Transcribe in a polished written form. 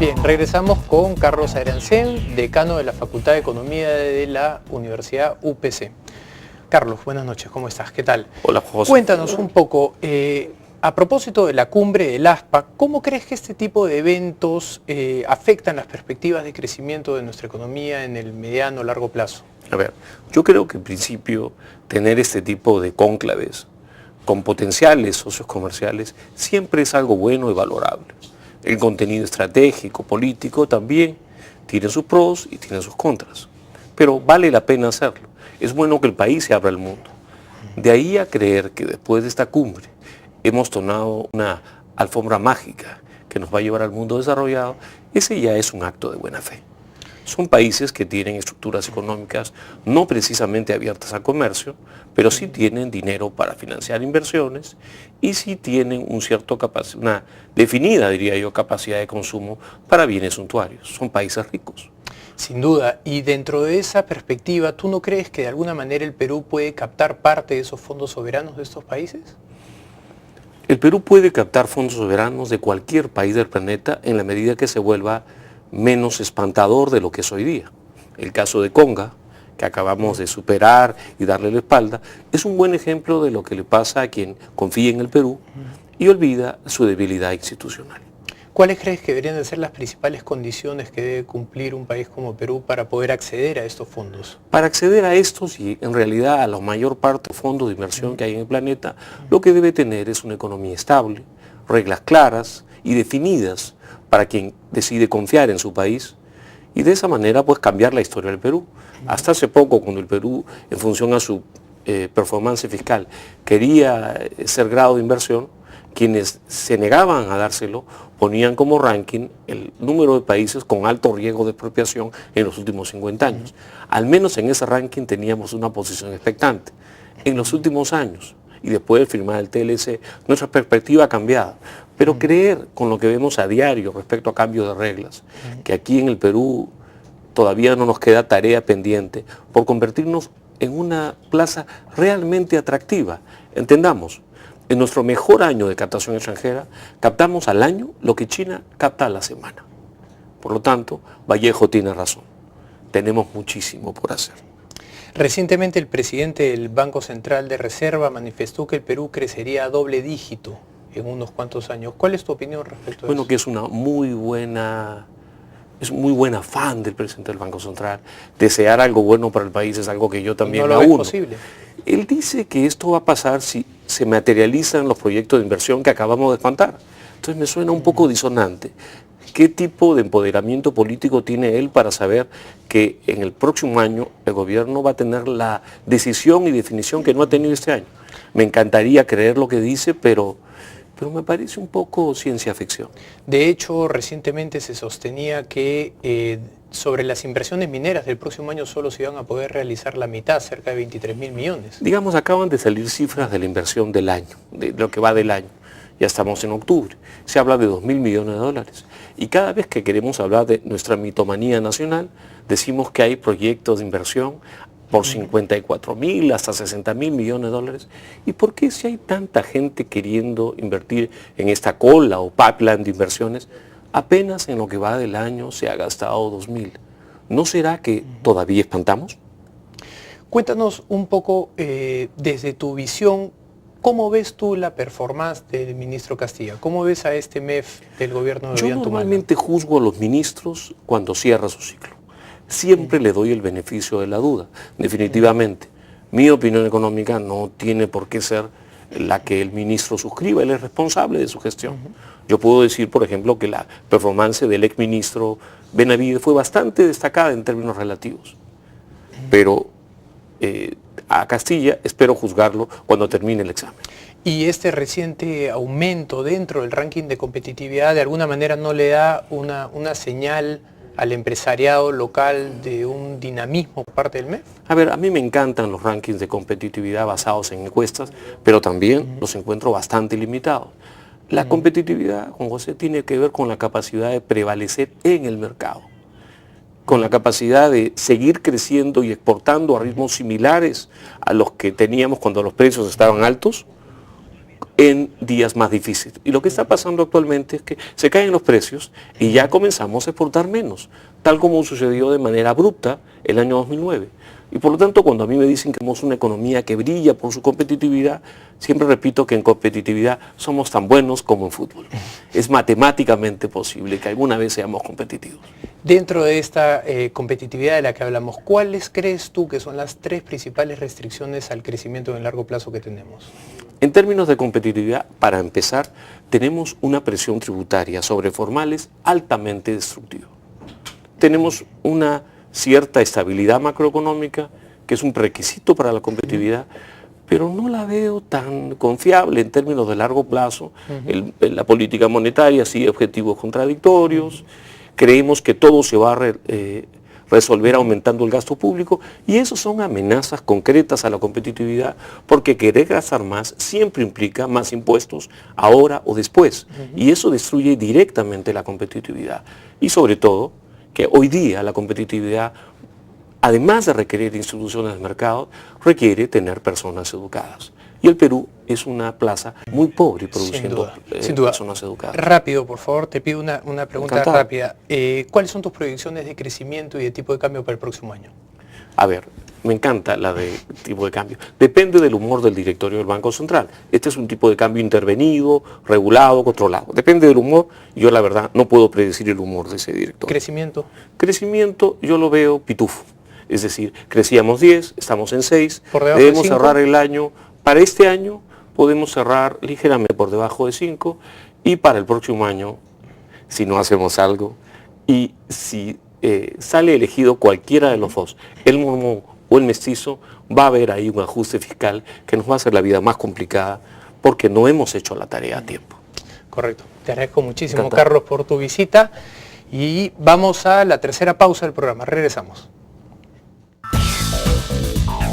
Bien, regresamos con Carlos Ayrancén, decano de la Facultad de Economía de la Universidad UPC. Carlos, buenas noches, ¿cómo estás? ¿Qué tal? Hola, José. Cuéntanos un poco, a propósito de la cumbre del ASPA, ¿cómo crees que este tipo de eventos afectan las perspectivas de crecimiento de nuestra economía en el mediano o largo plazo? A ver, yo creo que en principio tener este tipo de cónclaves con potenciales socios comerciales siempre es algo bueno y valorable. El contenido estratégico, político también tiene sus pros y tiene sus contras, pero vale la pena hacerlo. Es bueno que el país se abra al mundo. De ahí a creer que después de esta cumbre hemos tomado una alfombra mágica que nos va a llevar al mundo desarrollado, ese ya es un acto de buena fe. Son países que tienen estructuras económicas no precisamente abiertas al comercio, pero sí tienen dinero para financiar inversiones y sí tienen una definida, diría yo, capacidad de consumo para bienes suntuarios. Son países ricos. Sin duda, y dentro de esa perspectiva, ¿tú no crees que de alguna manera el Perú puede captar parte de esos fondos soberanos de estos países? El Perú puede captar fondos soberanos de cualquier país del planeta en la medida que se vuelva menos espantador de lo que es hoy día. El caso de Conga, que acabamos de superar y darle la espalda, es un buen ejemplo de lo que le pasa a quien confía en el Perú y olvida su debilidad institucional. ¿Cuáles crees que deberían de ser las principales condiciones que debe cumplir un país como Perú para poder acceder a estos fondos? Para acceder a estos y en realidad a la mayor parte de fondos de inversión que hay en el planeta, lo que debe tener es una economía estable, reglas claras y definidas para quien decide confiar en su país y de esa manera pues cambiar la historia del Perú. Hasta hace poco, cuando el Perú, en función a su performance fiscal, quería ser grado de inversión, quienes se negaban a dárselo ponían como ranking el número de países con alto riesgo de expropiación en los últimos 50 años. Al menos en ese ranking teníamos una posición expectante. En los últimos años, y después de firmar el TLC, nuestra perspectiva ha cambiado. Pero creer con lo que vemos a diario respecto a cambio de reglas, que aquí en el Perú todavía no nos queda tarea pendiente por convertirnos en una plaza realmente atractiva. Entendamos, en nuestro mejor año de captación extranjera, captamos al año lo que China capta a la semana. Por lo tanto, Vallejo tiene razón. Tenemos muchísimo por hacer. Recientemente el presidente del Banco Central de Reserva manifestó que el Perú crecería a doble dígito en unos cuantos años. ¿Cuál es tu opinión respecto a eso? Bueno, que es un muy buen afán del presidente del Banco Central. Desear algo bueno para el país es algo que yo también me aúno. Posible. Él dice que esto va a pasar si se materializan los proyectos de inversión que acabamos de espantar. Entonces me suena un poco disonante. ¿Qué tipo de empoderamiento político tiene él para saber que en el próximo año el gobierno va a tener la decisión y definición que no ha tenido este año? Me encantaría creer lo que dice, pero me parece un poco ciencia ficción. De hecho, recientemente se sostenía que sobre las inversiones mineras del próximo año solo se iban a poder realizar la mitad, cerca de 23.000 millones. Digamos, acaban de salir cifras de la inversión del año, de lo que va del año. Ya estamos en octubre. Se habla de 2.000 millones de dólares. Y cada vez que queremos hablar de nuestra mitomanía nacional, decimos que hay proyectos de inversión por 54.000 hasta 60.000 millones de dólares. ¿Y por qué si hay tanta gente queriendo invertir en esta cola o pipeline de inversiones, apenas en lo que va del año se ha gastado 2.000? ¿No será que todavía espantamos? Cuéntanos un poco desde tu visión, ¿cómo ves tú la performance del ministro Castilla? ¿Cómo ves a este MEF del gobierno de Ollanta Humala? Yo normalmente juzgo a los ministros cuando cierra su ciclo. Siempre le doy el beneficio de la duda. Definitivamente, mi opinión económica no tiene por qué ser la que el ministro suscriba, él es responsable de su gestión. Yo puedo decir, por ejemplo, que la performance del exministro Benavides fue bastante destacada en términos relativos. Pero a Castilla espero juzgarlo cuando termine el examen. ¿Y este reciente aumento dentro del ranking de competitividad de alguna manera no le da una señal al empresariado local de un dinamismo por parte del MEF? A ver, a mí me encantan los rankings de competitividad basados en encuestas, pero también los encuentro bastante limitados. La competitividad, Juan José, tiene que ver con la capacidad de prevalecer en el mercado, con la capacidad de seguir creciendo y exportando a ritmos similares a los que teníamos cuando los precios estaban altos, en días más difíciles. Y lo que está pasando actualmente es que se caen los precios y ya comenzamos a exportar menos, tal como sucedió de manera abrupta el año 2009. Y por lo tanto, cuando a mí me dicen que somos una economía que brilla por su competitividad, siempre repito que en competitividad somos tan buenos como en fútbol. Es matemáticamente posible que alguna vez seamos competitivos. Dentro de esta competitividad de la que hablamos, ¿cuáles crees tú que son las 3 principales restricciones al crecimiento en el largo plazo que tenemos? En términos de competitividad, para empezar, tenemos una presión tributaria sobre formales altamente destructiva. Tenemos una cierta estabilidad macroeconómica, que es un requisito para la competitividad, pero no la veo tan confiable en términos de largo plazo. La política monetaria sigue objetivos contradictorios, creemos que todo se va a resolver aumentando el gasto público, y eso son amenazas concretas a la competitividad, porque querer gastar más siempre implica más impuestos ahora o después, y eso destruye directamente la competitividad. Y sobre todo, que hoy día la competitividad, además de requerir instituciones de mercado, requiere tener personas educadas. Y el Perú es una plaza muy pobre produciendo sin duda. Personas educadas. Rápido, por favor, te pido una pregunta Encantado. rápida. ¿Cuáles son tus proyecciones de crecimiento y de tipo de cambio para el próximo año? A ver, me encanta la de tipo de cambio. Depende del humor del directorio del Banco Central. Este es un tipo de cambio intervenido, regulado, controlado. Depende del humor. Yo la verdad no puedo predecir el humor de ese directorio. ¿Crecimiento? Crecimiento yo lo veo pitufo. Es decir, crecíamos 10, estamos en 6. ¿Por debajo de Debemos 5? cerrar el año. Para este año podemos cerrar ligeramente por debajo de 5, y para el próximo año, si no hacemos algo, y si sale elegido cualquiera de los dos, el mormón o el mestizo, va a haber ahí un ajuste fiscal que nos va a hacer la vida más complicada porque no hemos hecho la tarea a tiempo. Correcto. Te agradezco muchísimo, Encantado. Carlos, por tu visita, y vamos a la tercera pausa del programa. Regresamos.